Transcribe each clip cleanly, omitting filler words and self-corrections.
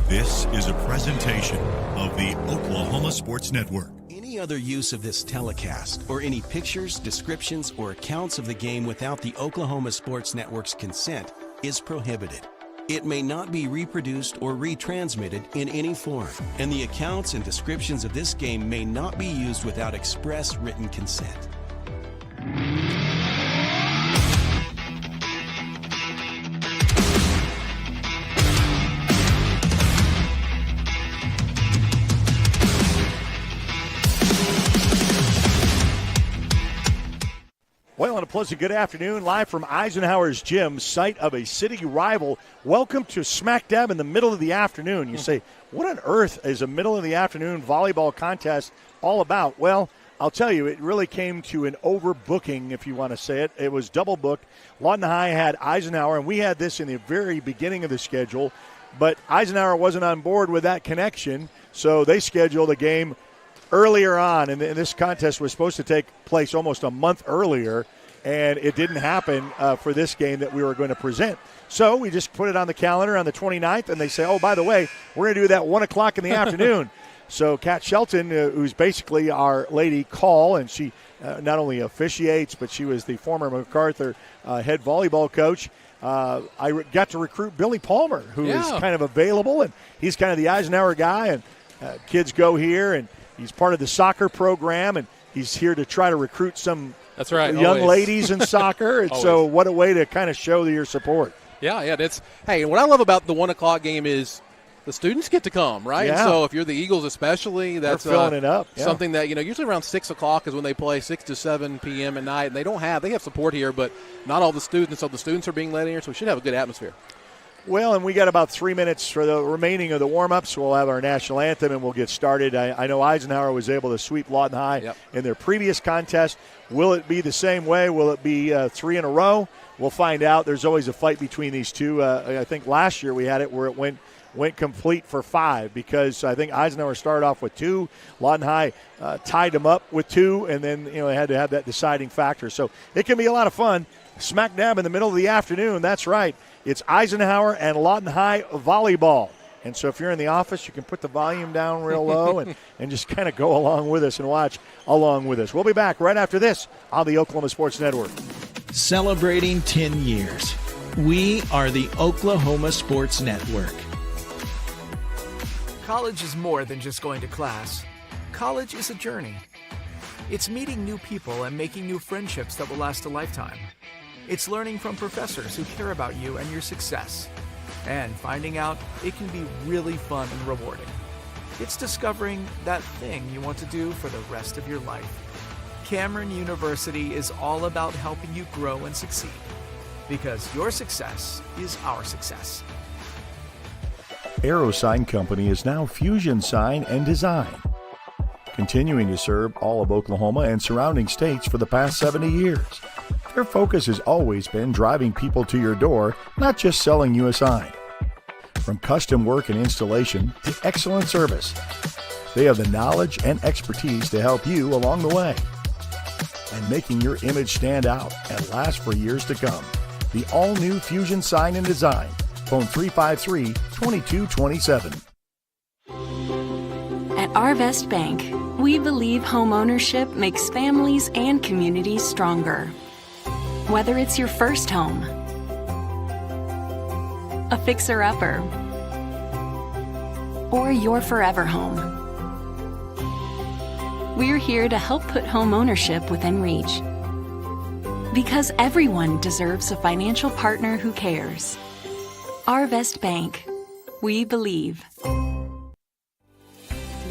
This is a presentation of the Oklahoma Sports Network. Any other use of this telecast or any pictures, descriptions, or accounts of the game without the Oklahoma Sports Network's consent is prohibited. It may not be reproduced or retransmitted in any form, and the accounts and descriptions of this game may not be used without express written consent. Well, and a pleasant good afternoon, live from Eisenhower's gym, site of a city rival. Welcome to smack dab in the middle of the afternoon. You say, what on earth is a middle of the afternoon volleyball contest all about? Well, I'll tell you, it really came to an overbooking, if you want to say it. It was double booked. Lawton High had Eisenhower, and we had this in the very beginning of the schedule, but Eisenhower wasn't on board with that connection, so they scheduled a game earlier on, and this contest was supposed to take place almost a month earlier, and it didn't happen for this game that we were going to present. So we just put it on the calendar on the 29th, and they say, oh, by the way, we're going to do that 1 o'clock in the afternoon. So Kat Shelton, who's basically our lady call, and she not only officiates, but she was the former MacArthur head volleyball coach. I got to recruit Billy Palmer, who is kind of available, and he's kind of the Eisenhower guy, and kids go here, and he's part of the soccer program, and he's here to try to recruit some young ladies in soccer. And so what a way to kind of show your support. Yeah, that's – hey, what I love about the 1 o'clock game is the students get to come, right? Yeah. And so if you're the Eagles especially, that's filling it up. Yeah. Something that, usually around 6 o'clock is when they play, 6 to 7 p.m. at night. And they have support here, but not all the students. So the students are being let in here, so we should have a good atmosphere. Well, and we got about 3 minutes for the remaining of the warm-ups. We'll have our national anthem, and we'll get started. I know Eisenhower was able to sweep Lawton High in their previous contest. Will it be the same way? Will it be 3 in a row? We'll find out. There's always a fight between these two. I think last year we had it where it went complete for 5 because I think Eisenhower started off with 2. Lawton High tied them up with 2, and then they had to have that deciding factor. So it can be a lot of fun. Smack dab in the middle of the afternoon. That's right. It's Eisenhower and Lawton High volleyball. And so if you're in the office, you can put the volume down real low and just kind of go along with us and watch along with us. We'll be back right after this on the Oklahoma Sports Network. Celebrating 10 years. We are the Oklahoma Sports Network. College is more than just going to class. College is a journey. It's meeting new people and making new friendships that will last a lifetime. It's learning from professors who care about you and your success, and finding out it can be really fun and rewarding. It's discovering that thing you want to do for the rest of your life. Cameron University is all about helping you grow and succeed, because your success is our success. Aero Sign Company is now Fusion Sign and Design, continuing to serve all of Oklahoma and surrounding states for the past 70 years. Their focus has always been driving people to your door, not just selling you a sign. From custom work and installation to excellent service, they have the knowledge and expertise to help you along the way. And making your image stand out and last for years to come. The all-new Fusion Sign and Design. Phone 353-2227. At Arvest Bank, we believe homeownership makes families and communities stronger. Whether it's your first home, a fixer-upper, or your forever home, we're here to help put homeownership within reach. Because everyone deserves a financial partner who cares. Arvest Bank. We believe.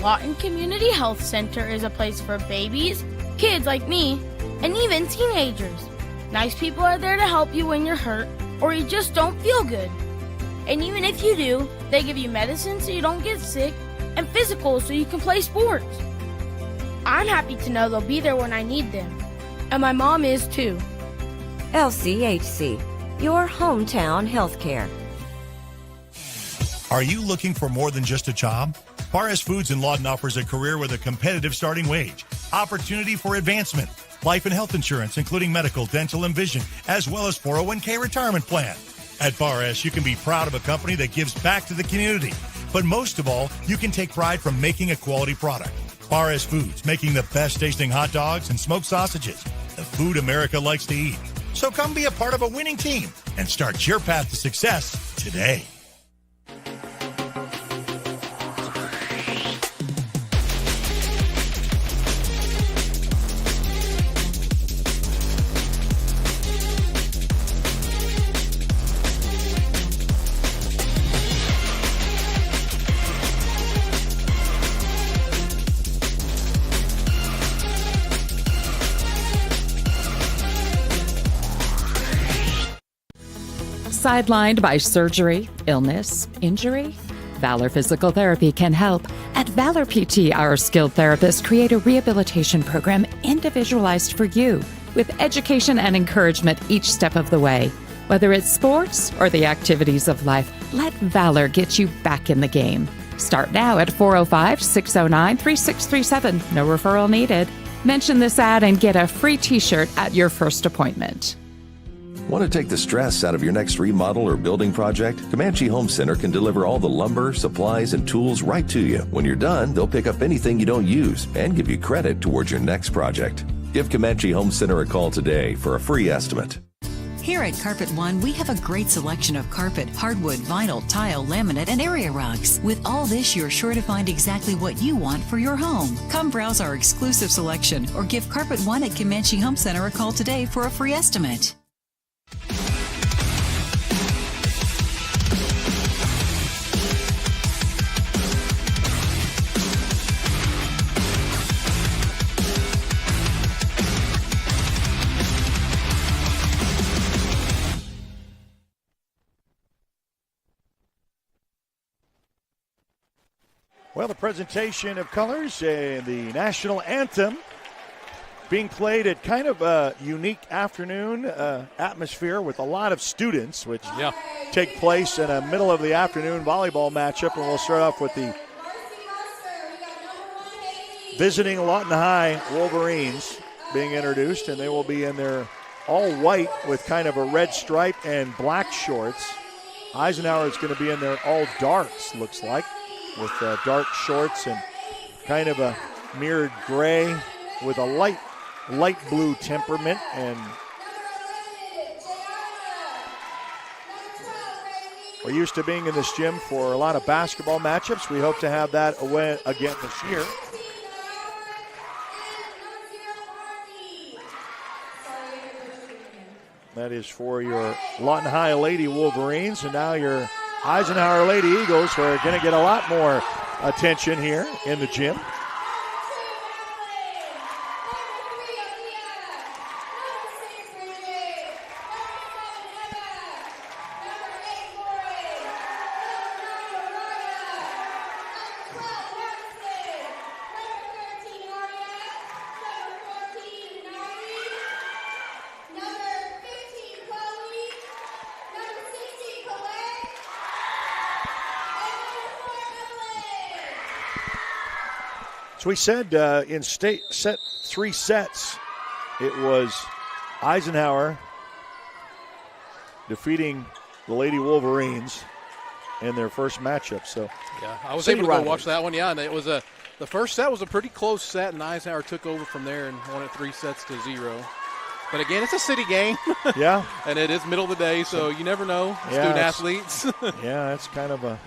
Lawton Community Health Center is a place for babies, kids like me, and even teenagers. Nice people are there to help you when you're hurt or you just don't feel good. And even if you do, they give you medicine so you don't get sick and physicals so you can play sports. I'm happy to know they'll be there when I need them. And my mom is too. LCHC, your hometown healthcare. Are you looking for more than just a job? Barres Foods in Lawton offers a career with a competitive starting wage, opportunity for advancement, life and health insurance, including medical, dental, and vision, as well as 401k retirement plan. At Bar S, you can be proud of a company that gives back to the community. But most of all, you can take pride from making a quality product. Bar S Foods, making the best tasting hot dogs and smoked sausages. The food America likes to eat. So come be a part of a winning team and start your path to success today. Sidelined by surgery, illness, injury? Valor Physical Therapy can help. At Valor PT, our skilled therapists create a rehabilitation program individualized for you, with education and encouragement each step of the way. Whether it's sports or the activities of life, let Valor get you back in the game. Start now at 405-609-3637. No referral needed. Mention this ad and get a free t-shirt at your first appointment. Want to take the stress out of your next remodel or building project? Comanche Home Center can deliver all the lumber, supplies, and tools right to you. When you're done, they'll pick up anything you don't use and give you credit towards your next project. Give Comanche Home Center a call today for a free estimate. Here at Carpet One, we have a great selection of carpet, hardwood, vinyl, tile, laminate, and area rugs. With all this, you're sure to find exactly what you want for your home. Come browse our exclusive selection or give Carpet One at Comanche Home Center a call today for a free estimate. Well, the presentation of colors and the national anthem being played at kind of a unique afternoon atmosphere with a lot of students, which take place in a middle of the afternoon volleyball matchup. And we'll start off with the visiting Lawton High Wolverines being introduced, and they will be in their all white with kind of a red stripe and black shorts. Eisenhower is going to be in their all darks, looks like, with dark shorts and kind of a mirrored gray with a light blue temperament. And we're used to being in this gym for a lot of basketball matchups. We hope to have that again this year. That is for your Lawton High Lady Wolverines, and now your Eisenhower Lady Eagles, who are going to get a lot more attention here in the gym. So we said in three sets, it was Eisenhower defeating the Lady Wolverines in their first matchup. So yeah, I was able to go watch that one. Yeah, and it was the first set was a pretty close set, and Eisenhower took over from there and won it 3-0. But again, it's a city game. Yeah, and it is middle of the day, so you never know. Student athletes. Yeah, that's kind of a.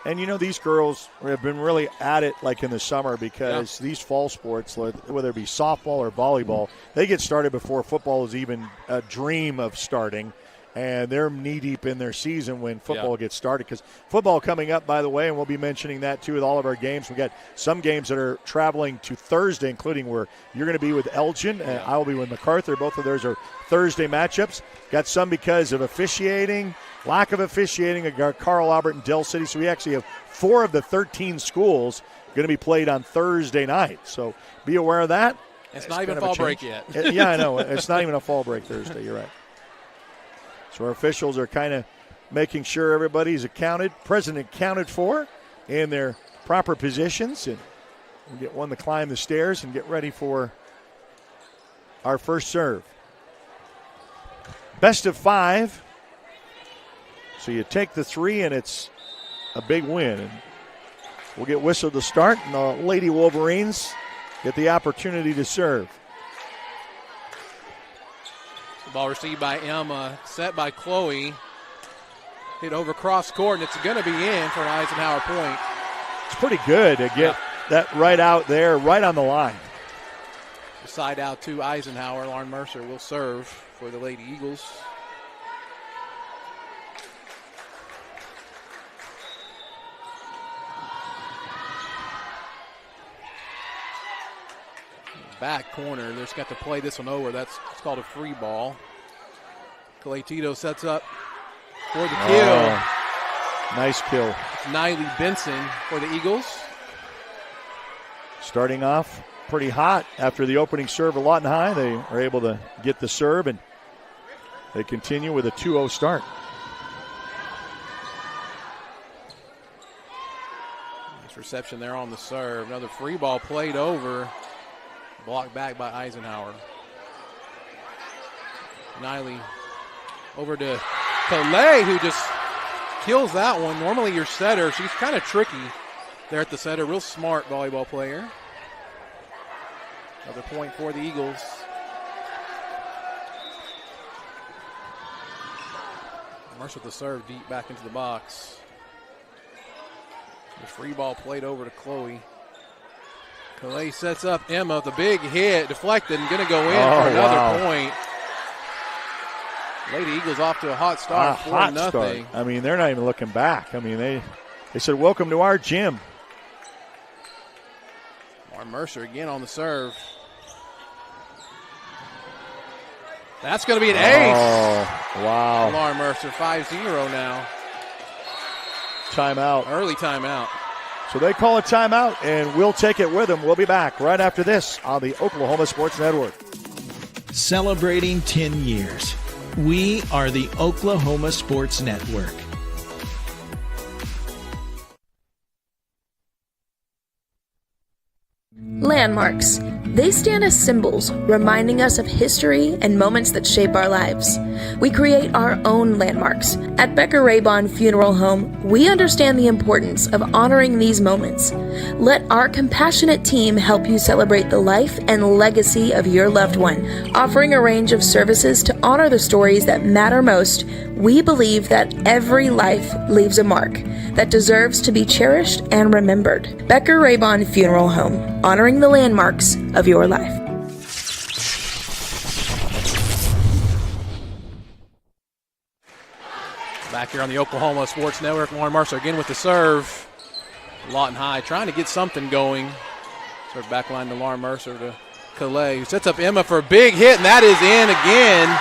And, you know, these girls have been really at it like in the summer because these fall sports, whether it be softball or volleyball, they get started before football is even a dream of starting. And they're knee-deep in their season when football gets started. Because football coming up, by the way, and we'll be mentioning that too with all of our games. We've got some games that are traveling to Thursday, including where you're going to be with Elgin and I will be with MacArthur. Both of those are Thursday matchups. Got some because of officiating, lack of officiating at Carl Albert and Dell City. So we actually have 4 of the 13 schools going to be played on Thursday night. So be aware of that. It's not even fall break yet. Yeah, I know. It's not even a fall break Thursday. You're right. So our officials are kind of making sure everybody's present accounted for in their proper positions. And we'll get one to climb the stairs and get ready for our first serve. Best of 5 So you take the 3, and it's a big win. And we'll get whistled to start, and the Lady Wolverines get the opportunity to serve. The ball received by Emma, set by Chloe. Hit over cross court, and it's going to be in for an Eisenhower point. It's pretty good to get that right out there, right on the line. The side out to Eisenhower. Lauren Mercer will serve for the Lady Eagles. Back corner. They're just got to play this one over. It's called a free ball. Clay Tito sets up for the kill. Oh, nice kill. It's Niley Benson for the Eagles. Starting off pretty hot after the opening serve of Lawton High. They are able to get the serve, and they continue with a 2-0 start. Nice reception there on the serve. Another free ball played over. Blocked back by Eisenhower. Niley over to Calais, who just kills that one. Normally your setter, she's kind of tricky there at the setter. Real smart volleyball player. Another point for the Eagles. Mercer with the serve deep back into the box. The free ball played over to Chloe. Calais sets up Emma with a big hit, deflected, and going to go in for another point. Lady Eagles off to a hot start, 4-0. I mean, they're not even looking back. I mean, they said, welcome to our gym. Lauren Mercer again on the serve. That's going to be an ace. Oh, wow. Lauren Mercer, 5-0 now. Timeout. Early timeout. So they call a timeout, and we'll take it with them. We'll be back right after this on the Oklahoma Sports Network. Celebrating 10 years. We are the Oklahoma Sports Network. Landmarks. They stand as symbols, reminding us of history and moments that shape our lives. We create our own landmarks. At Becker Raybon Funeral Home, we understand the importance of honoring these moments. Let our compassionate team help you celebrate the life and legacy of your loved one. Offering a range of services to honor the stories that matter most, we believe that every life leaves a mark that deserves to be cherished and remembered. Becker Raybon Funeral Home, honoring the landmarks of your life. Back here on the Oklahoma Sports Network, Lauren Mercer again with the serve. Lawton High trying to get something going. Serve back line to Lauren Mercer to Calais, who sets up Emma for a big hit, and that is in again.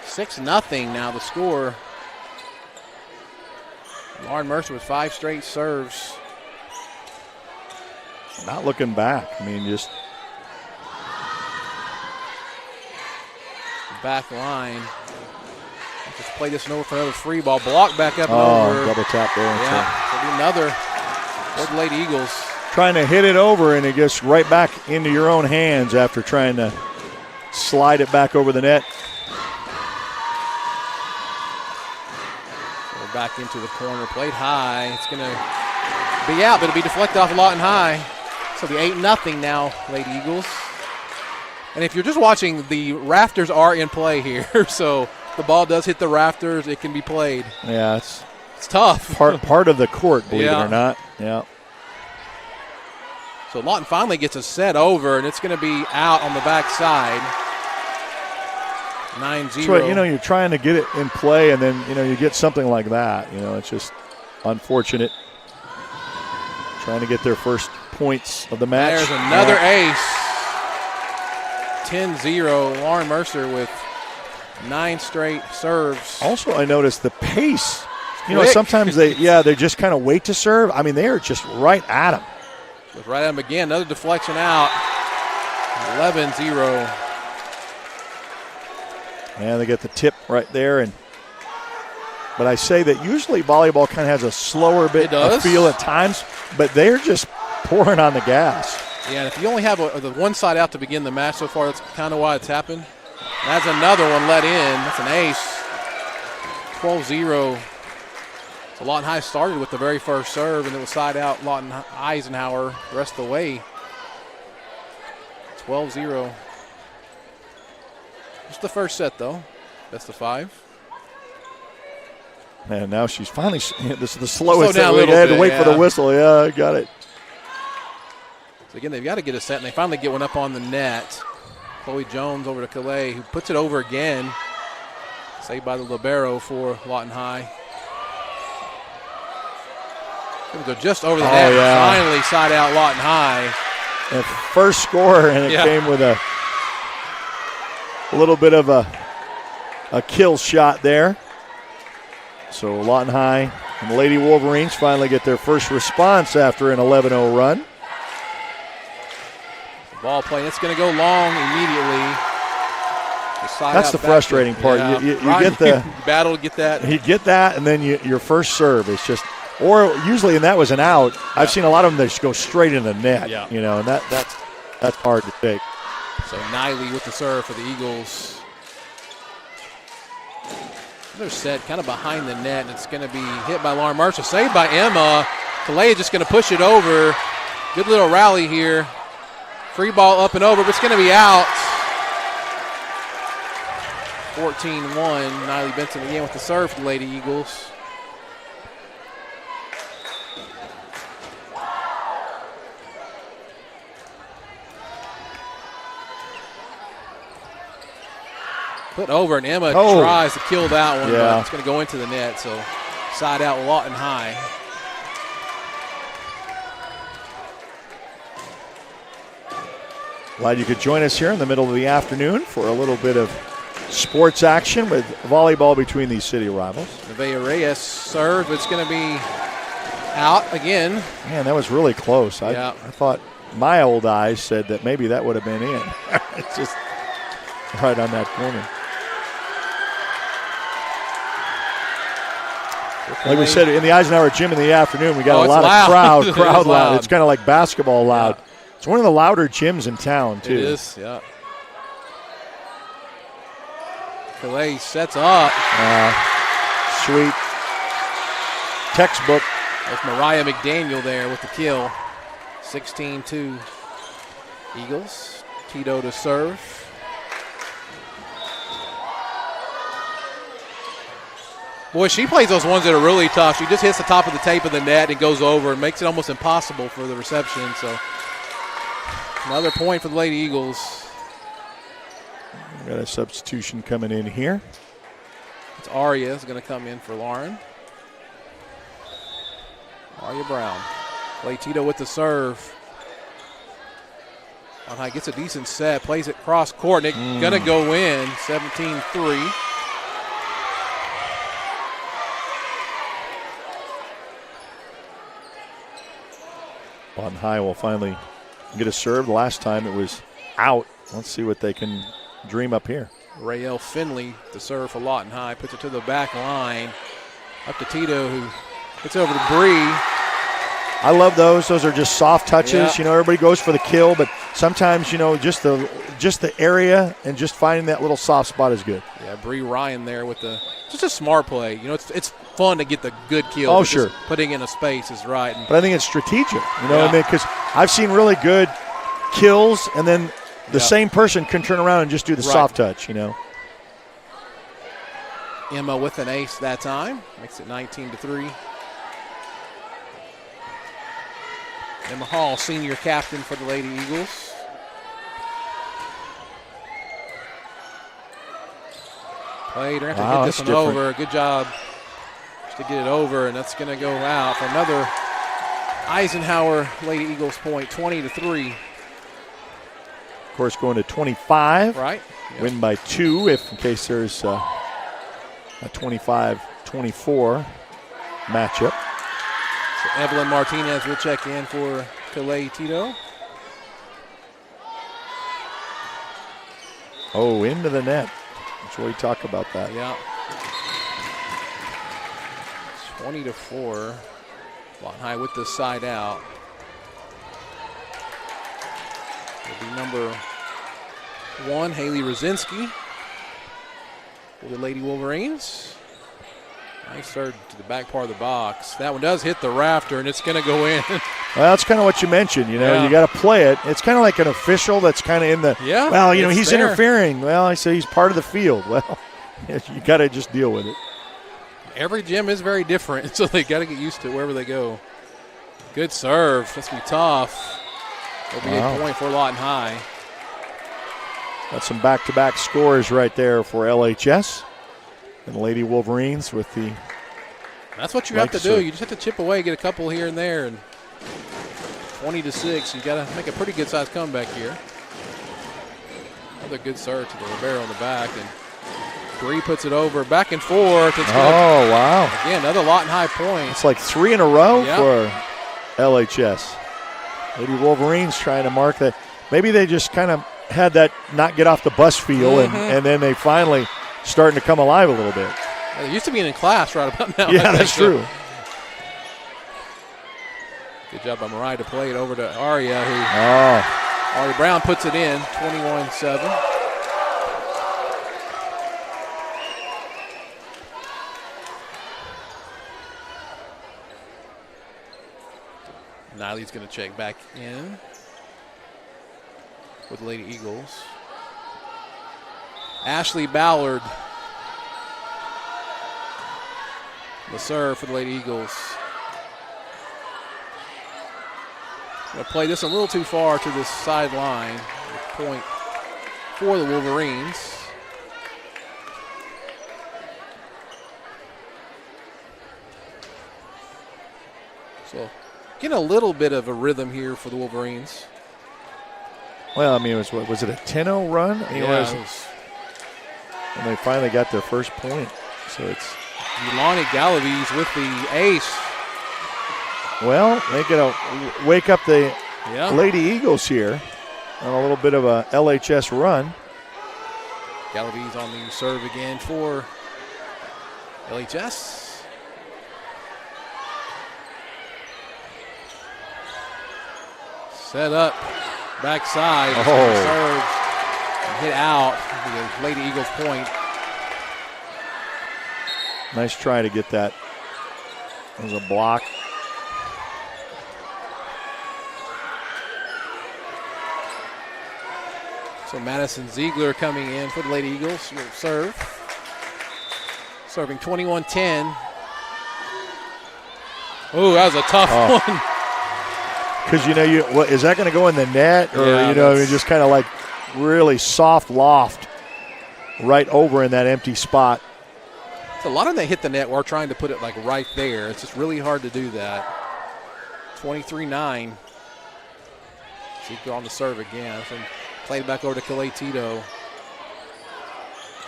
6-0 now the score. Lauren Mercer with 5 straight serves. Not looking back. I mean, just back line. Just play this over for another free ball. Block back up and over. Double tap there. Yeah, it'll be another for the Lady Eagles. Trying to hit it over, and it gets right back into your own hands after trying to slide it back over the net. So back into the corner. Played high. It's going to be out, but it'll be deflected off Lawton High. So the 8-0 now, Lady Eagles. And if you're just watching, the rafters are in play here. So the ball does hit the rafters. It can be played. Yeah, it's tough. Part of the court, believe it or not. Yeah. So Lawton finally gets a set over, and it's going to be out on the back side. 9-0. So, you're trying to get it in play, and then, you get something like that. It's just unfortunate. Trying to get their first points of the match. There's another ace. 10-0. Lauren Mercer with 9 straight serves. Also, I noticed the pace. Quick. Sometimes they just kind of wait to serve. I mean, they are just right at them. Goes right at him again. Another deflection out. 11-0. And they get the tip right there. But I say that usually volleyball kind of has a slower bit of feel at times, but they're just pouring on the gas. Yeah, and if you only have the one side out to begin the match so far, that's kind of why it's happened. That's another one let in. That's an ace. 12-0. So Lawton High started with the very first serve, and it was side out Lawton Eisenhower the rest of the way. 12-0. Just the first set, though. Best of 5. Man, now she's finally, this is the slowest Slow down that we a little had to bit, wait for the whistle. Yeah, I got it. So again, they've got to get a set, and they finally get one up on the net. Chloe Jones over to Calais, who puts it over again. Saved by the libero for Lawton High. Going to go just over the net. Yeah. Finally side out Lawton High. And first score, and it came with a little bit of a kill shot there. So Lawton High and the Lady Wolverines finally get their first response after an 11-0 run. Ball play. It's going to go long immediately. That's the frustrating part. Yeah. You get the battle to get that. You get that, and then your first serve is just, or usually, and that was an out. I've seen a lot of them that just go straight in the net. Yeah. You know, and that's hard to take. So Niley with the serve for the Eagles. Another set kind of behind the net, and it's going to be hit by Lauren Marshall. Saved by Emma. Calais just going to push it over. Good little rally here. Free ball up and over, but it's going to be out. 14-1. Niley Benson again with the serve for the Lady Eagles. Put over, and Emma tries to kill that one, but it's going to go into the net. So side out Lawton High. Glad you could join us here in the middle of the afternoon for a little bit of sports action with volleyball between these city rivals. Nevaeh Reyes serve. It's going to be out again. Man, that was really close. I thought my old eyes said that maybe that would have been in. It's just right on that corner. Like we said, in the Eisenhower gym in the afternoon, we got a lot of crowd loud. It's kind of like basketball loud. Yeah. It's one of the louder gyms in town, too. It is, yeah. Calais sets up. Sweet. Textbook. That's Mariah McDaniel there with the kill. 16-2 Eagles. Tito to serve. Boy, she plays those ones that are really tough. She just hits the top of the tape of the net and goes over and makes it almost impossible for the reception. So another point for the Lady Eagles. We've got a substitution coming in here. It's Aria is going to come in for Lauren. Aria Brown. Clay Tito with the serve. On high gets a decent set, plays it cross court, and it's going to go in, 17-3. Lawton High will finally get a serve. The last time it was out. Let's see what they can dream up here. Rael Finley, the serve for Lawton High, puts it to the back line. Up to Tito, who gets over to Bree. I love those. Those are just soft touches. Yeah. You know, everybody goes for the kill, but sometimes, you know, just the area and just finding that little soft spot is good. Yeah, Bree Ryan there with just a smart play. You know, it's fun to get the good kill. Oh, sure. Putting in a space is right. But I think it's strategic, you know what I mean? Because I've seen really good kills, and then the same person can turn around and just do the soft touch, you know. Emma with an ace that time. Makes it 19-3. Emma Hall, senior captain for the Lady Eagles. Played her to get this one over. Good job just to get it over, and that's going to go out for another Eisenhower Lady Eagles point, 20-3. Of course, going to 25. Right. Yep. Win by 2 in case there's a 25-24 matchup. So Evelyn Martinez will check in for Calais Tito. Oh, into the net. That's what we talk about that. Yeah. 20-4. Lawton High with the side out. It'll be number 1, Haley Rosinski. for the Lady Wolverines. Nice serve to the back part of the box. That one does hit the rafter, and it's going to go in. Well, that's kind of what you mentioned. You know, you got to play it. It's kind of like an official that's kind of in the. Yeah. Well, you know, he's there. interfering. Well, I say he's part of the field. Well, you got to just deal with it. Every gym is very different, so they got to get used to it wherever they go. Good serve. That's going to be tough. It'll be a point for Lawton High. Got some back-to-back scores right there for LHS. And the Lady Wolverines with the. That's what you have to do. You just have to chip away, get a couple here and there, and 20-6. You got to make a pretty good-sized comeback here. Another good serve to the libero on the back, and Bree puts it over, back and forth. It's wow! Again, another Lawton High point. It's like 3 in a row for LHS. Lady Wolverines trying to mark that. Maybe they just kind of had that not get off the bus feel, and then they finally starting to come alive a little bit. It used to be in class right about now. Yeah, that's true. Good job by Mariah to play it over to Aria, who Aria Brown puts it in, 21-7. Niley's going to check back in with the Lady Eagles. Ashley Ballard, the serve for the Lady Eagles. Going to play this a little too far to the sideline. Point for the Wolverines. So getting a little bit of a rhythm here for the Wolverines. Well, I mean, was it a 10-0 run? Yeah, and they finally got their first point. So it's Yulani Galaviz with the ace. Well, they're going to wake up the Lady Eagles here on a little bit of a LHS run. Galaviz on the serve again for LHS. Set up, backside, serve, and hit out. The Lady Eagles point. Nice try to get that. It was a block. So Madison Ziegler coming in for the Lady Eagles. Will serve. Serving 21-10. Oh, that was a tough one. Because, you know, is that going to go in the net? Or, just kind of like really soft loft right over in that empty spot. So a lot of them that hit the net were trying to put it like right there. It's just really hard to do that. 23-9. Ziegler on the serve again. So played back over to Calais Tito.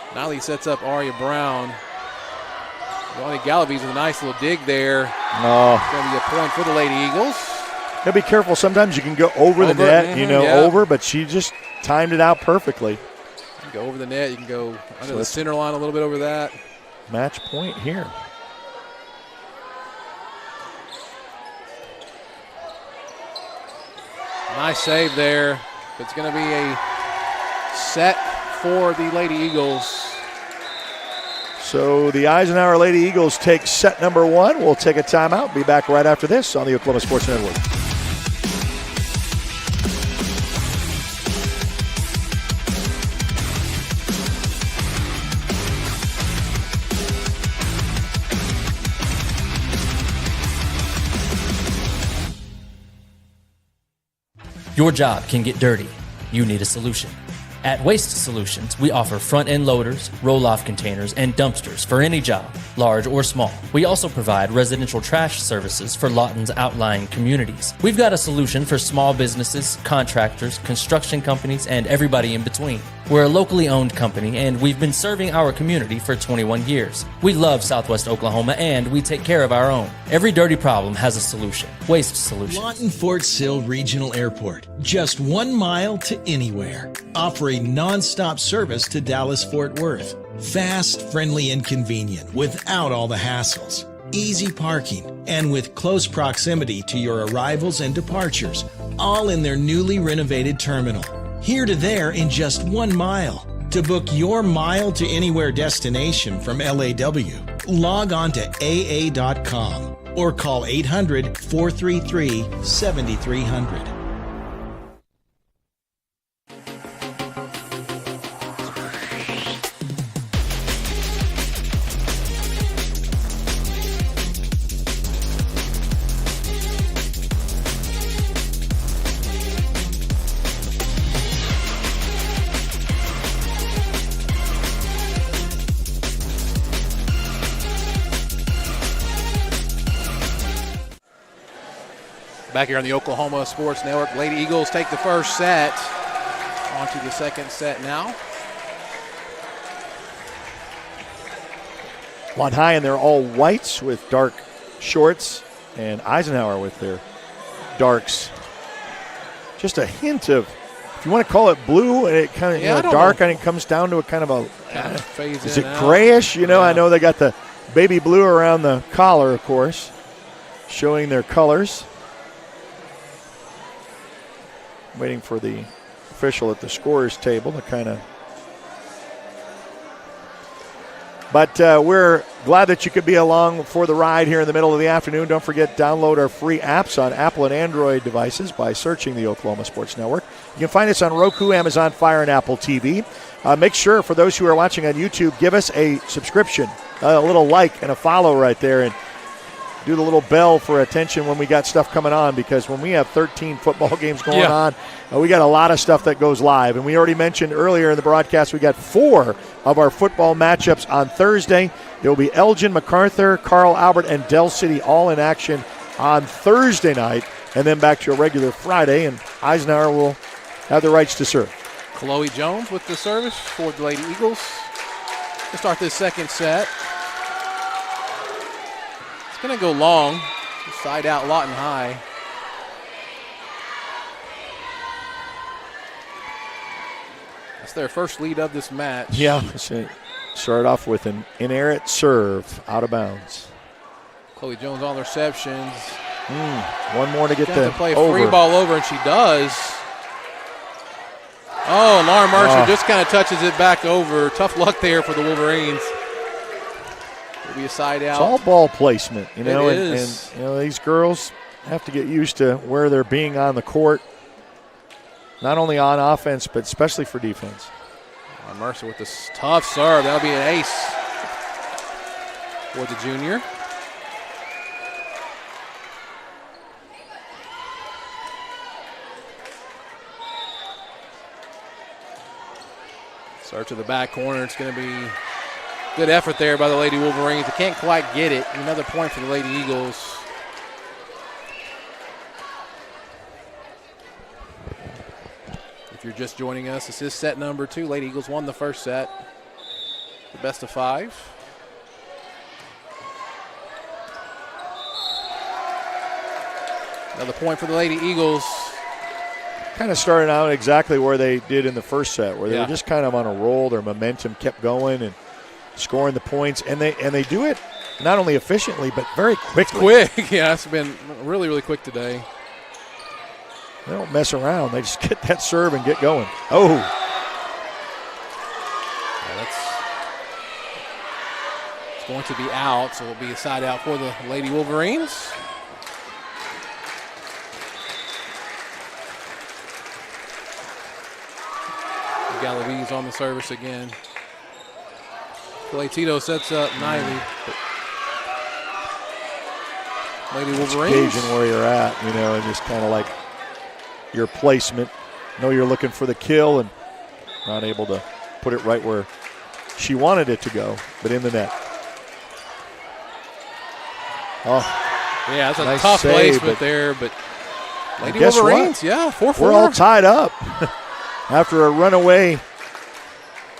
Niley sets up Aria Brown. Ronnie Galaviz with a nice little dig there. It's going to be a point for the Lady Eagles. Got to be careful. Sometimes you can go over the net, over, but she just timed it out perfectly. You can go over the net. You can go under the center line a little bit over that. Match point here. Nice save there. It's going to be a set for the Lady Eagles. So the Eisenhower Lady Eagles take set number 1. We'll take a timeout. Be back right after this on the Oklahoma Sports Network. Your job can get dirty. You need a solution. At Waste Solutions, we offer front-end loaders, roll-off containers, and dumpsters for any job, large or small. We also provide residential trash services for Lawton's outlying communities. We've got a solution for small businesses, contractors, construction companies, and everybody in between. We're a locally owned company, and we've been serving our community for 21 years. We love Southwest Oklahoma, and we take care of our own. Every dirty problem has a solution. Waste Solutions. Lawton Fort Sill Regional Airport. Just 1 mile to anywhere. Offering non-stop service to Dallas-Fort Worth. Fast, friendly, and convenient without all the hassles. Easy parking, and with close proximity to your arrivals and departures, all in their newly renovated terminal. Here to there in just 1 mile. To book your Mile to Anywhere destination from LAW, log on to AA.com or call 800-433-7300. Back here on the Oklahoma Sports Network, Lady Eagles take the first set. On to the second set now. Lawton High, and they're all whites with dark shorts, and Eisenhower with their darks. Just a hint of, if you want to call it blue, and it kind of dark, and it comes down to a kind of a. Is it grayish? You know, I know they got the baby blue around the collar, of course, showing their colors. Waiting for the official at the scorer's table to kind of. But we're glad that you could be along for the ride here in the middle of the afternoon. Don't forget, download our free apps on Apple and Android devices by searching the Oklahoma Sports Network. You can find us on Roku, Amazon Fire, and Apple TV. Make sure, for those who are watching on YouTube, give us a subscription, a little like and a follow right there, and do the little bell for attention when we got stuff coming on, because when we have 13 football games going on, we got a lot of stuff that goes live. And we already mentioned earlier in the broadcast, we got 4 of our football matchups on Thursday. There will be Elgin, MacArthur, Carl Albert, and Del City all in action on Thursday night, and then back to a regular Friday, and Eisenhower will have the rights to serve. Chloe Jones with the service for the Lady Eagles to start this second set. It's going to go long. Side out Lawton High. That's their first lead of this match. Yeah, start off with an inerrant serve out of bounds. Chloe Jones on the receptions. One more to get the play a over. free ball over, and she does. Oh, Lauren Mercer just kind of touches it back over. Tough luck there for the Wolverines. It'll be a side out. It's all ball placement, you know, it and is. you know, these girls have to get used to where they're being on the court, not only on offense, but especially for defense. Mercer with this tough serve. That'll be an ace for the junior. Serve to the back corner. It's going to be good effort there by the Lady Wolverines. They can't quite get it. Another point for the Lady Eagles. If you're just joining us, this is set number 2. Lady Eagles won the first set. The best of 5. Another point for the Lady Eagles. Kind of started out exactly where they did in the first set, where they were just kind of on a roll. Their momentum kept going and scoring the points, and they do it not only efficiently but very quickly. Quick, yeah, it's been really, really quick today. They don't mess around. They just get that serve and get going. Oh. Yeah, it's going to be out, so it'll be a side out for the Lady Wolverines. Galaviz on the service again. Clay Tito sets up Niley. Lady Wolverines. Gauging where you're at, you know, and just kind of like your placement. Know you're looking for the kill and not able to put it right where she wanted it to go, but in the net. Oh, yeah, that's a nice tough save, placement there, but Lady guess Wolverines, what? 4-4. We're all tied up after a runaway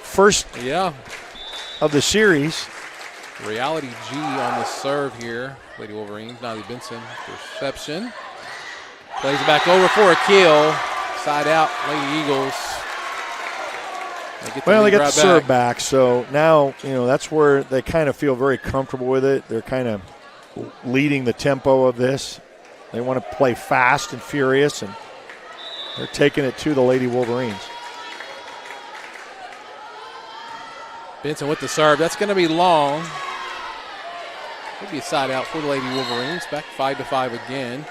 first of the series. Reality G on the serve here. Lady Wolverines, Niley Benson, reception. Plays it back over for a kill. Side out, Lady Eagles. They get the serve back, so now, you know, that's where they kind of feel very comfortable with it. They're kind of leading the tempo of this. They want to play fast and furious, and they're taking it to the Lady Wolverines. Benson with the serve. That's going to be long. Could be a side out for the Lady Wolverines. Back 5-5 again.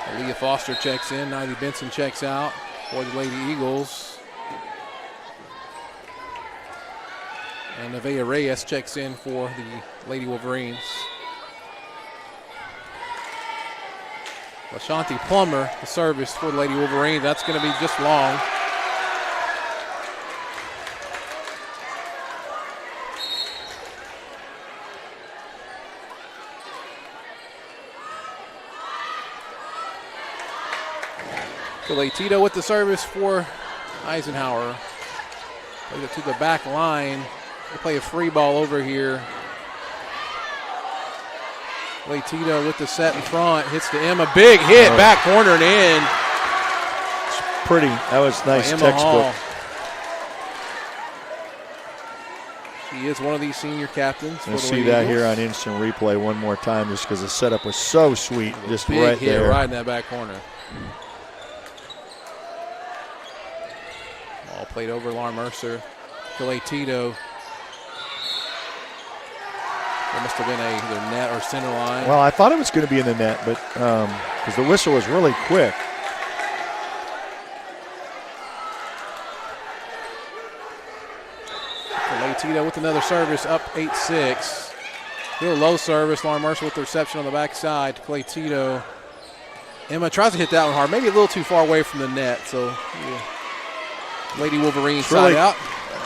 Aaliyah Foster checks in. Ivy Benson checks out for the Lady Eagles. And Nevaeh Reyes checks in for the Lady Wolverines. LaShanti Plummer, the service for the Lady Wolverines. That's going to be just long. Tito with the service for Eisenhower. Plays it to the back line. They play a free ball over here. Tito with the set in front. Hits to Emma. Big hit. Back corner and in. It's pretty. That was nice Emma textbook. Hall. She is one of these senior captains. You'll see that here on instant replay one more time just because the setup was so sweet. Just Big right hit there. right in that back corner. Ball played over Lauren Mercer. Tito. There must have been either net or center line. Well, I thought it was going to be in the net, but because the whistle was really quick. Tito with another service, up 8-6. Real low service. Lauren Mercer with the reception on the backside to Clay Tito. Emma tries to hit that one hard, maybe a little too far away from the net. So, yeah. Lady Wolverines side out.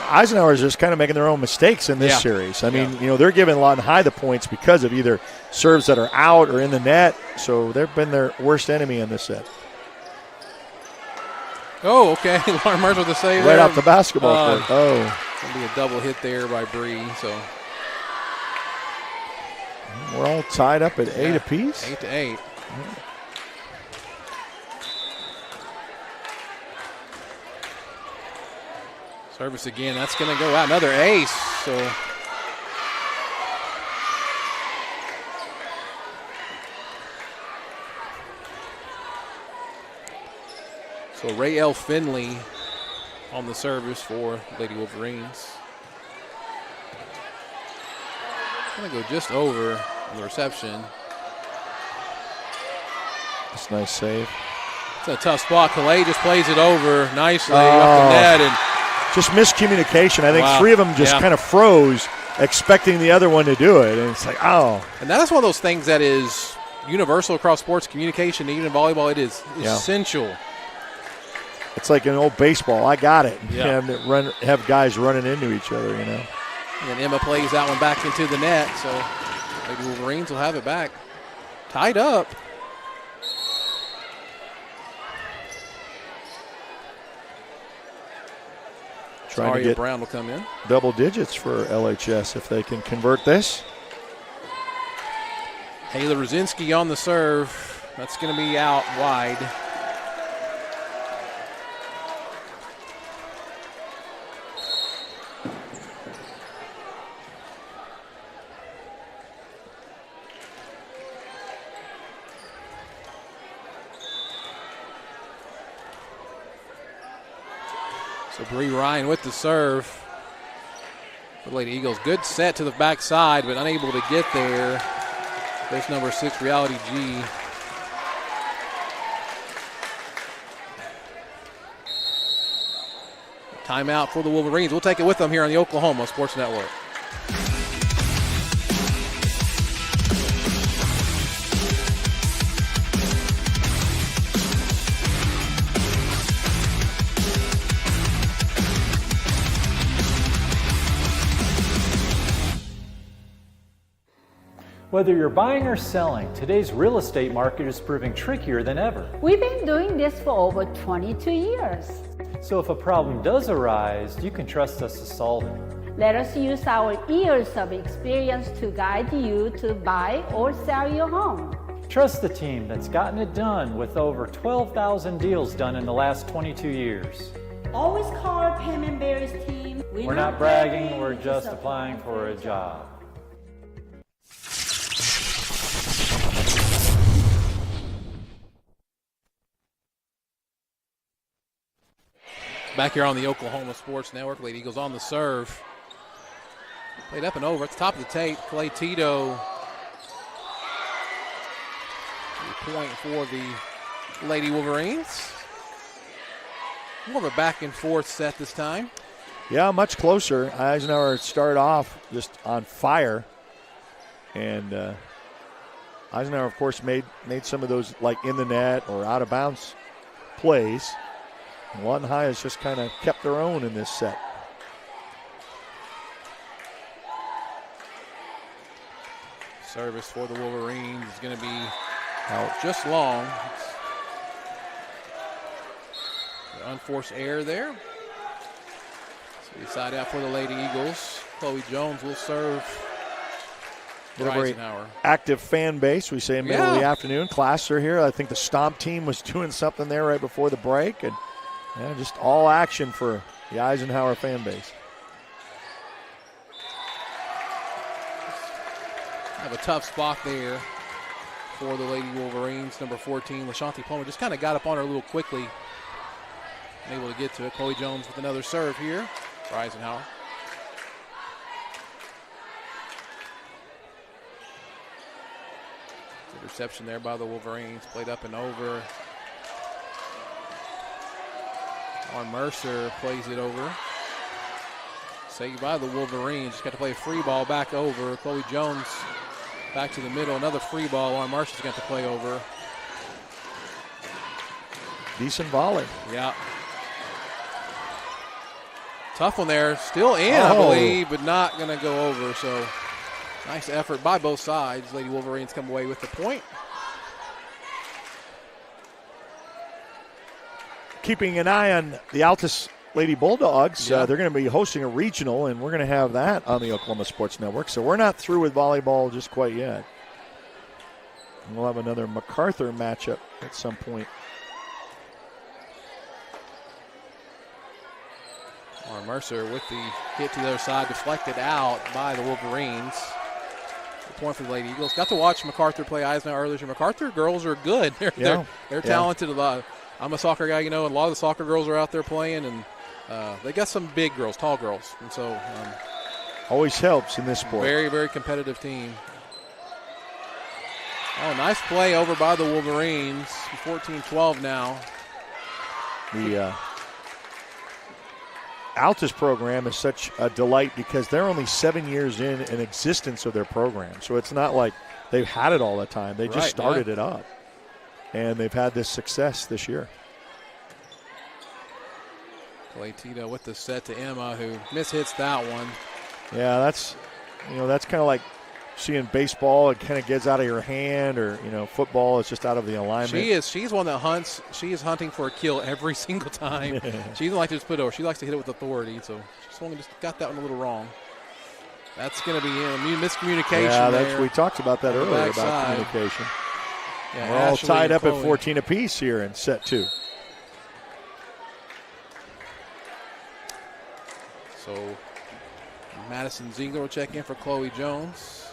Eisenhower is just kind of making their own mistakes in this series. I mean, they're giving Lawton High the points because of either serves that are out or in the net. So they've been their worst enemy in this set. Oh, okay. Lauren Mercer with the save right there. off the basketball court. Going to be a double hit there by Bree. So we're all tied up at 8 apiece. 8-8. Service again. That's going to go out. Another ace. So Ray L. Finley on the service for Lady Wolverines. Going to go just over on the reception. That's a nice save. It's a tough spot. Calais just plays it over nicely off the net. And just miscommunication. I think three of them just kind of froze, expecting the other one to do it. And it's like, And that is one of those things that is universal across sports communication, even in volleyball. It is essential. It's like an old baseball. I got it. Yeah. Have guys running into each other, you know. And then Emma plays that one back into the net. So Lady Wolverines will have it back. Tied up. Trying to get Brown will come in. Double digits for LHS if they can convert this. Hayla Rosinski on the serve. That's going to be out wide. So Bree Ryan with the serve for the Lady Eagles. Good set to the backside, but unable to get there. There's number 6, Reality G. Timeout for the Wolverines. We'll take it with them here on the Oklahoma Sports Network. Whether you're buying or selling, today's real estate market is proving trickier than ever. We've been doing this for over 22 years. So if a problem does arise, you can trust us to solve it. Let us use our years of experience to guide you to buy or sell your home. Trust the team that's gotten it done with over 12,000 deals done in the last 22 years. Always call our Payment Barriers team. We're not bragging, we're just applying for a job. Back here on the Oklahoma Sports Network, Lady Eagles on the serve. Played up and over at the top of the tape. Clay Tito. Point for the Lady Wolverines. More of a back and forth set this time. Yeah, much closer. Eisenhower started off just on fire. And Eisenhower, of course, made some of those like in the net or out of bounds plays. And Lawton High has just kind of kept their own in this set. Service for the Wolverines is going to be out just long. The unforced error there. So you side out for the Lady Eagles. Chloe Jones will serve for Eisenhower. Active fan base, we say, in the middle of the afternoon. Class are here. I think the Stomp team was doing something there right before the break. And just all action for the Eisenhower fan base. Have a tough spot there for the Lady Wolverines. Number 14, LaShanti Plummer, just kind of got up on her a little quickly. Able to get to it. Chloe Jones with another serve here for Eisenhower. Good reception there by the Wolverines. Played up and over. Lauren Mercer plays it over. Saved by the Wolverines. Just got to play a free ball back over. Chloe Jones back to the middle. Another free ball. Lauren Mercer's got to play over. Decent volley. Yeah. Tough one there. Still in, I believe, but not going to go over. So nice effort by both sides. Lady Wolverines come away with the point. Keeping an eye on the Altus Lady Bulldogs. They're going to be hosting a regional, and we're going to have that on the Oklahoma Sports Network. So we're not through with volleyball just quite yet. And we'll have another MacArthur matchup at some point. Lauren Mercer with the hit to the other side, deflected out by the Wolverines. The point for the Lady Eagles. Got to watch MacArthur play Eisenhower earlier. MacArthur girls are good. They're talented. I'm a soccer guy, and a lot of the soccer girls are out there playing, and they got some big girls, tall girls. And so always helps in this sport. Very, very competitive team. Oh, nice play over by the Wolverines. 14-12 now. The Altus program is such a delight because they're only 7 years in existence of their program. So it's not like they've had it all the time. They just started it up. And they've had this success this year. Clay Tito with the set to Emma, who mishits that one. Yeah, that's kind of like seeing baseball. It kind of gets out of your hand, or football is just out of the alignment. She's one that hunts. She is hunting for a kill every single time. She doesn't like to just put it over. She likes to hit it with authority. So she's just got that one a little wrong. That's going to be a miscommunication. Yeah, we talked about that earlier about communication. Yeah, we're all tied up at 14 apiece here in set 2. So Madison Ziegler will check in for Chloe Jones.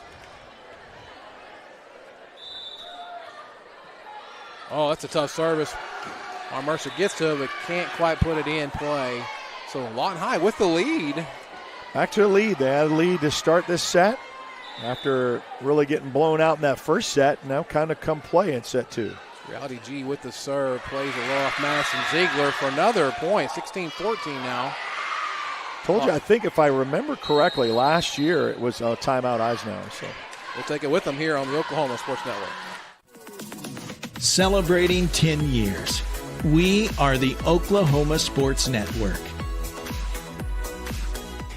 Oh, that's a tough service. Our Mercer gets to it, but can't quite put it in play. So Lawton High with the lead. Back to the lead. They had a lead to start this set. After really getting blown out in that first set, now kind of come play in set 2. Reality G with the serve, plays it off Madison Ziegler for another point, 16-14 now. Told you, I think if I remember correctly, last year it was a timeout Eisenhower. So we'll take it with them here on the Oklahoma Sports Network. Celebrating 10 years. We are the Oklahoma Sports Network.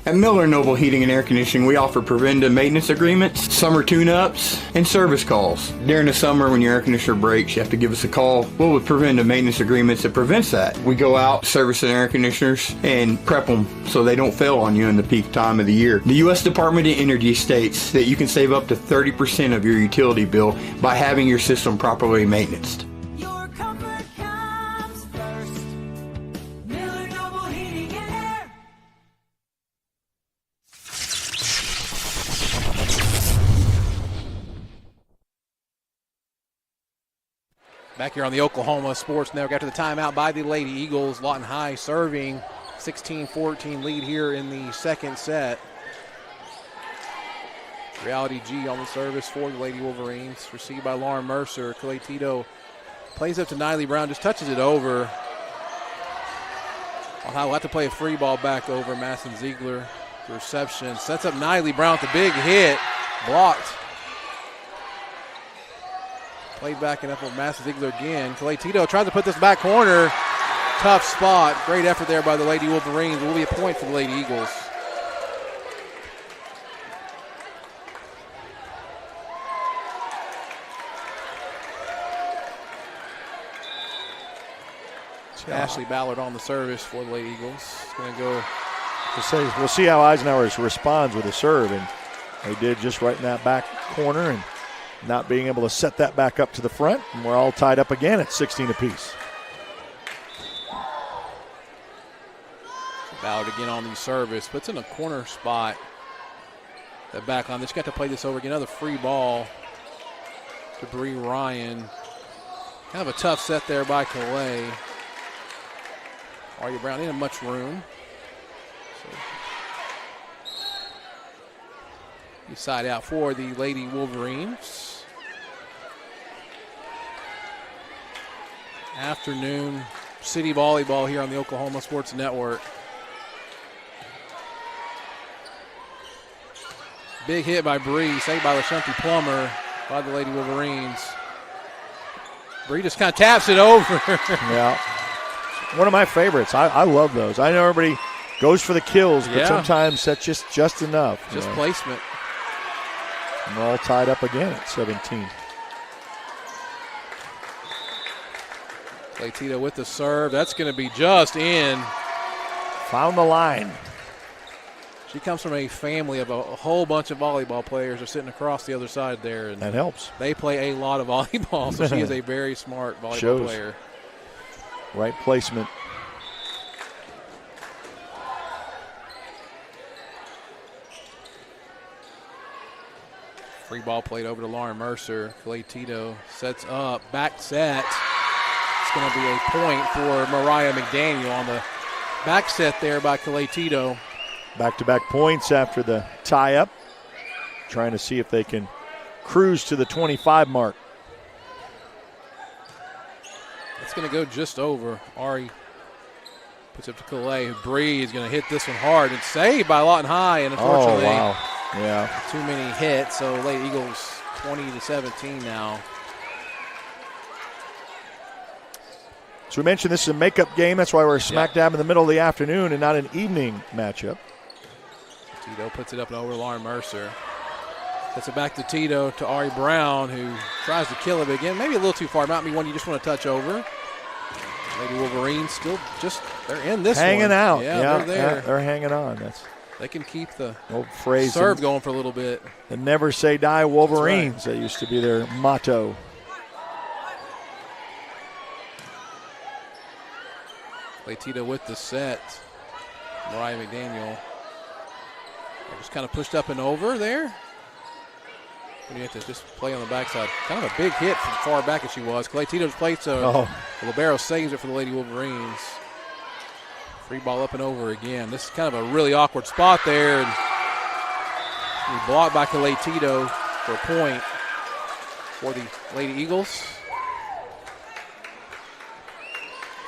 At Miller Noble Heating and Air Conditioning, we offer preventive maintenance agreements, summer tune-ups, and service calls. During the summer, when your air conditioner breaks, you have to give us a call. Well, with preventive maintenance agreements, it prevents that. We go out, servicing air conditioners, and prep them so they don't fail on you in the peak time of the year. The U.S. Department of Energy states that you can save up to 30% of your utility bill by having your system properly maintained. Back here on the Oklahoma Sports Network after the timeout by the Lady Eagles. Lawton High serving, 16-14 lead here in the second set. Reality G on the service for the Lady Wolverines. Received by Lauren Mercer. Calais Tito plays up to Niley Brown, just touches it over. We'll have to play a free ball back over Madison Ziegler. The reception sets up Niley Brown with a big hit. Blocked. Played back and up with Madison Ziegler again. Calais Tito tries to put this back corner. Tough spot. Great effort there by the Lady Wolverines. It will be a point for the Lady Eagles. Ashley Ballard on the service for the Lady Eagles. It's going to go. We'll see how Eisenhower responds with a serve, and they did just right in that back corner and not being able to set that back up to the front, and we're all tied up again at 16 apiece. Ballard again on the service, puts in a corner spot. That back line, they just got to play this over again. Another free ball to Bree Ryan. Kind of a tough set there by Calais. Arya Brown didn't have much room. So side out for the Lady Wolverines. Afternoon city volleyball here on the Oklahoma Sports Network. Big hit by Bree, saved by LaShunty Plummer by the Lady Wolverines. Bree just kind of taps it over. Yeah. One of my favorites. I love those. I know everybody goes for the kills, but sometimes that's just enough. Just placement. And we're all tied up again at 17. Calais Tito with the serve. That's going to be just in. Found the line. She comes from a family of a whole bunch of volleyball players are sitting across the other side there. And that helps. They play a lot of volleyball, so she is a very smart volleyball player. Right placement. Free ball played over to Lauren Mercer. Calais Tito sets up, back set. It's going to be a point for Mariah McDaniel on the back set there by Calais Tito. Back-to-back points after the tie-up. Trying to see if they can cruise to the 25 mark. It's going to go just over. Ari puts it to Calais. Bree is going to hit this one hard. It's saved by Lawton High, and unfortunately, too many hits. So Lady Eagles 20-17 now. So we mentioned this is a makeup game. That's why we're smack dab in the middle of the afternoon and not an evening matchup. Tito puts it up and over Lauren Mercer. Gets it back to Tito to Ari Brown, who tries to kill it again. Maybe a little too far. Might be one you just want to touch over. Lady Wolverines still they're in this one. Hanging out. Yeah, they're there. Yeah, they're hanging on. They can keep the old phrase serve going for a little bit. The never say die Wolverines. Right. That used to be their motto. Calais Tito with the set. Mariah McDaniel. Just kind of pushed up and over there. When you have to just play on the backside. Kind of a big hit from far back as she was. Calais Tito's played, so Libero saves it for the Lady Wolverines. Free ball up and over again. This is kind of a really awkward spot there. And blocked by Calais Tito for a point for the Lady Eagles.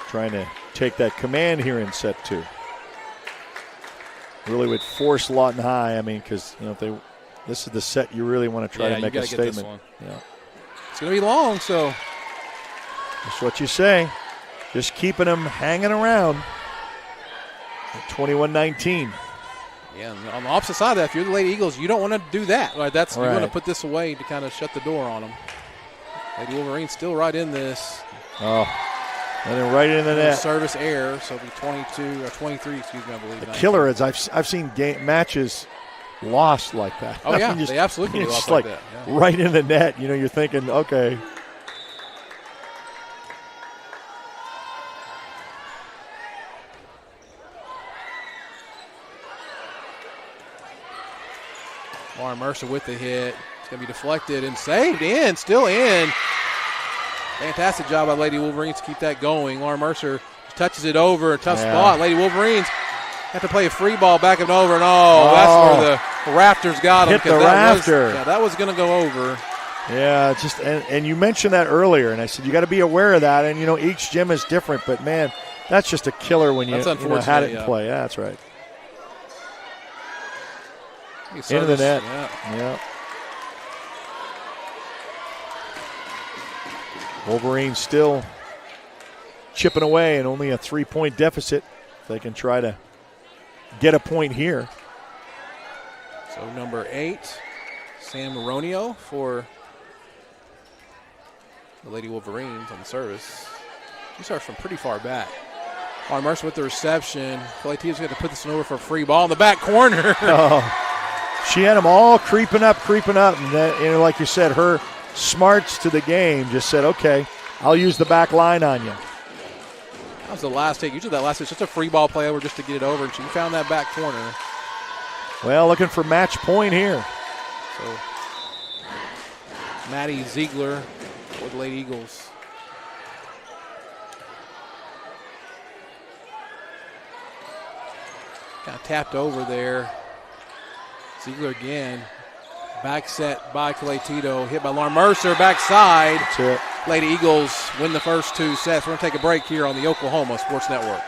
Trying to take that command here in set two. Really would force Lawton High. I mean, because this is the set you really want to try to make a statement. Get this one. Yeah, it's going to be long, so that's what you say. Just keeping them hanging around at 21-19. Yeah, and on the opposite side of that, if you're the Lady Eagles, you don't want to do that. Right? You want to put this away to kind of shut the door on them. Lady Wolverine still right in this. Oh. And then right into the net. Service error, so it'll be 22 or 23, excuse me, I believe. The killer is I've seen matches lost like that. Oh, yeah, they absolutely can be lost like that. Yeah. Right in the net, you're thinking, okay. Lauren Mercer with the hit. It's going to be deflected and saved in, still in. Fantastic job by Lady Wolverines to keep that going. Lauren Mercer touches it over. Tough spot. Lady Wolverines have to play a free ball back and over. And that's where the Raptors got them. Hit the rafter. That was going to go over. Yeah, just and you mentioned that earlier, and I said you got to be aware of that. And, each gym is different. But, man, that's just a killer when you had it in play. Yeah, that's right. Into the net. Yeah. Wolverines still chipping away and only a 3-point deficit. They can try to get a point here. So number 8, Sam Maronio for the Lady Wolverines on the service. He starts from pretty far back. On Mercer with the reception. Claytia's going to put this one over for a free ball in the back corner. She had them all creeping up. And that, like you said, her smarts to the game just said, okay, I'll use the back line on you. That was the last take. Usually that last is just a free ball play over just to get it over, and she found that back corner. Well, looking for match point here. So Maddie Ziegler for the Lady Eagles. Got tapped over there. Ziegler again. Back set by Claytito. Hit by Lauren Mercer. Backside. That's it. Lady Eagles win the first 2 sets. We're going to take a break here on the Oklahoma Sports Network.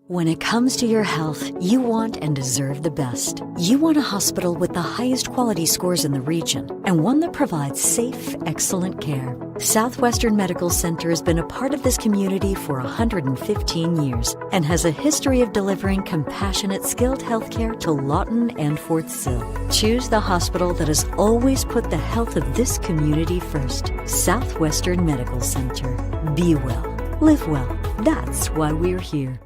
When it comes to your health, you want and deserve the best. You want a hospital with the highest quality scores in the region and one that provides safe, excellent care. Southwestern Medical Center has been a part of this community for 115 years and has a history of delivering compassionate, skilled health care to Lawton and Fort Sill. Choose the hospital that has always put the health of this community first. Southwestern Medical Center. Be well. Live well. That's why we're here.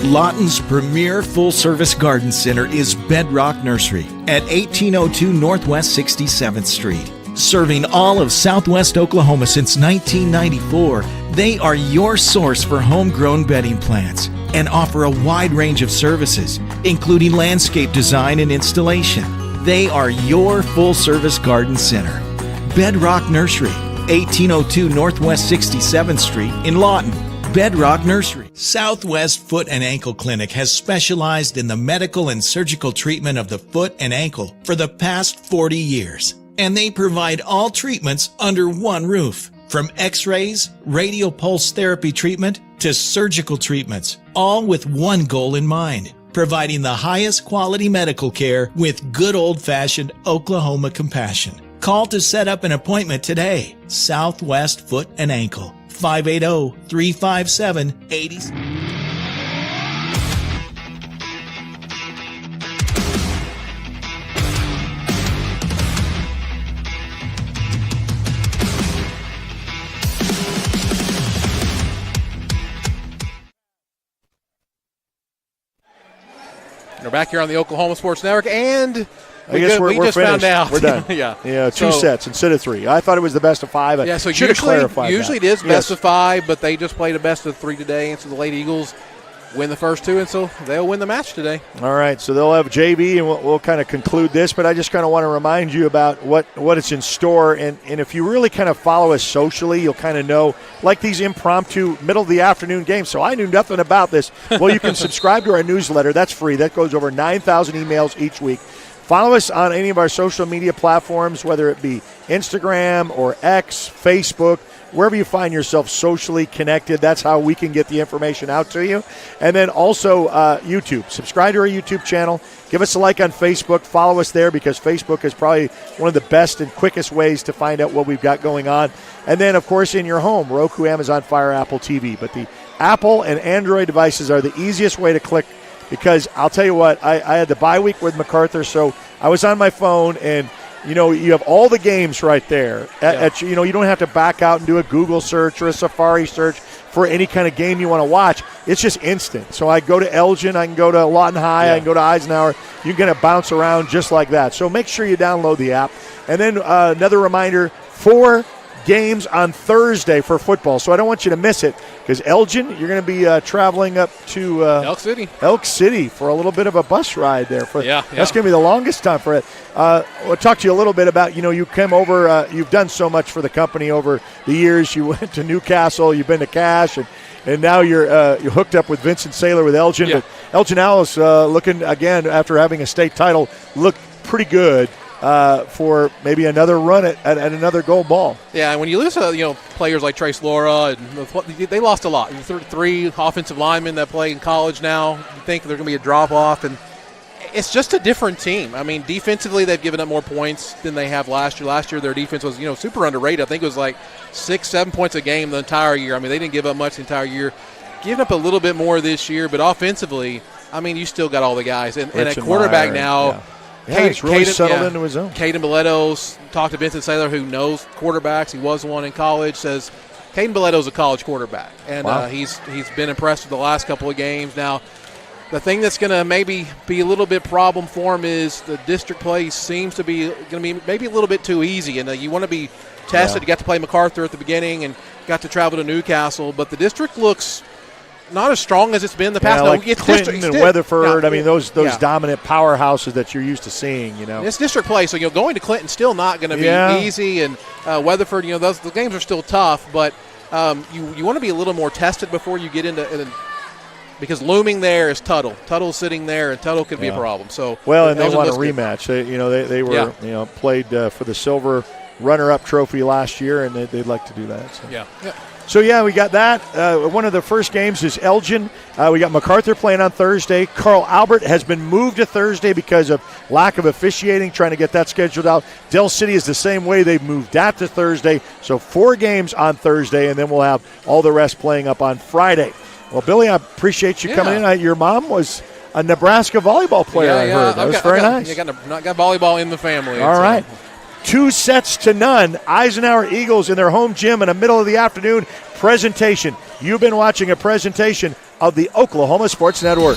Lawton's premier full-service garden center is Bedrock Nursery at 1802 Northwest 67th Street. Serving all of Southwest Oklahoma since 1994, they are your source for homegrown bedding plants and offer a wide range of services, including landscape design and installation. They are your full-service garden center. Bedrock Nursery, 1802 Northwest 67th Street in Lawton. Bedrock Nursery. Southwest Foot and Ankle Clinic has specialized in the medical and surgical treatment of the foot and ankle for the past 40 years. And they provide all treatments under one roof. From x-rays, radial pulse therapy treatment, to surgical treatments, all with one goal in mind, providing the highest quality medical care with good old-fashioned Oklahoma compassion. Call to set up an appointment today. Southwest Foot and Ankle. 580-357-80. We're back here on the Oklahoma Sports Network, and I guess we're just finished. found out. We're done. Yeah, two sets instead of 3. I thought it was the best of 5. Yeah, so should have clarified usually that. It is best of 5, but they just played a best of 3 today, and so the Lady Eagles win the first 2, and so they'll win the match today. All right, so they'll have JV, and we'll kind of conclude this, but I just kind of want to remind you about what is in store, and if you really kind of follow us socially, you'll kind of know, like these impromptu middle-of-the-afternoon games. So I knew nothing about this. Well, you can subscribe to our newsletter. That's free. That goes over 9,000 emails each week. Follow us on any of our social media platforms, whether it be Instagram or X, Facebook, wherever you find yourself socially connected. That's how we can get the information out to you. And then also YouTube. Subscribe to our YouTube channel. Give us a like on Facebook. Follow us there because Facebook is probably one of the best and quickest ways to find out what we've got going on. And then, of course, in your home, Roku, Amazon Fire, Apple TV. But the Apple and Android devices are the easiest way to click because I'll tell you what, I had the bye week with MacArthur, so I was on my phone and you have all the games right there. You don't have to back out and do a Google search or a Safari search for any kind of game you want to watch. it's just instant. So I go to Elgin, I can go to Lawton High, I can go to Eisenhower. You're going to bounce around just like that. So make sure you download the app. And then another reminder, 4 games on Thursday for football. So I don't want you to miss it because Elgin, you're going to be traveling up to Elk City for a little bit of a bus ride there. That's going to be the longest time for it. We'll talk to you a little bit about, you came over, you've done so much for the company over the years. You went to Newcastle, you've been to Cash, and now you're hooked up with Vincent Saylor with Elgin. Yeah. But Elgin Alice looking, again, after having a state title, looked pretty good. For maybe another run at another gold ball. Yeah, and when you lose to players like Trace Laura, they lost a lot. 3 offensive linemen that play in college now. You think there's going to be a drop off, and it's just a different team. I mean, defensively they've given up more points than they have last year. Last year their defense was super underrated. I think it was like 6-7 points a game the entire year. I mean, they didn't give up much the entire year. Giving up a little bit more this year, but offensively, I mean, you still got all the guys and at quarterback now. Yeah. Yeah, he's really settled into his own. Caden Boletto's talked to Vincent Saylor, who knows quarterbacks. He was one in college, says Caden Boletto's a college quarterback. And he's been impressed with the last couple of games. Now, the thing that's going to maybe be a little bit problem for him is the district play seems to be going to be maybe a little bit too easy. And you want to be tested. Yeah. You got to play MacArthur at the beginning and got to travel to Newcastle. But the district looks not as strong as it's been in the past. Yeah, like Clinton and Weatherford. I mean, those dominant powerhouses that you're used to seeing. It's district play, so going to Clinton's still not going to be easy. And Weatherford, the games are still tough, but you want to be a little more tested before you get into. Because looming there is Tuttle. Tuttle's sitting there, and Tuttle could be a problem. So and they want a rematch. They were played for the silver runner-up trophy last year, and they'd like to do that. So. So, we got that. One of the first games is Elgin. We got MacArthur playing on Thursday. Carl Albert has been moved to Thursday because of lack of officiating, trying to get that scheduled out. Del City is the same way. They've moved that to Thursday. So 4 games on Thursday, and then we'll have all the rest playing up on Friday. Well, Billy, I appreciate you coming in. Your mom was a Nebraska volleyball player, I heard. That was very nice. Got volleyball in the family. All right. 2-0. Eisenhower Eagles in their home gym in the middle of the afternoon presentation. You've been watching a presentation of the Oklahoma Sports Network.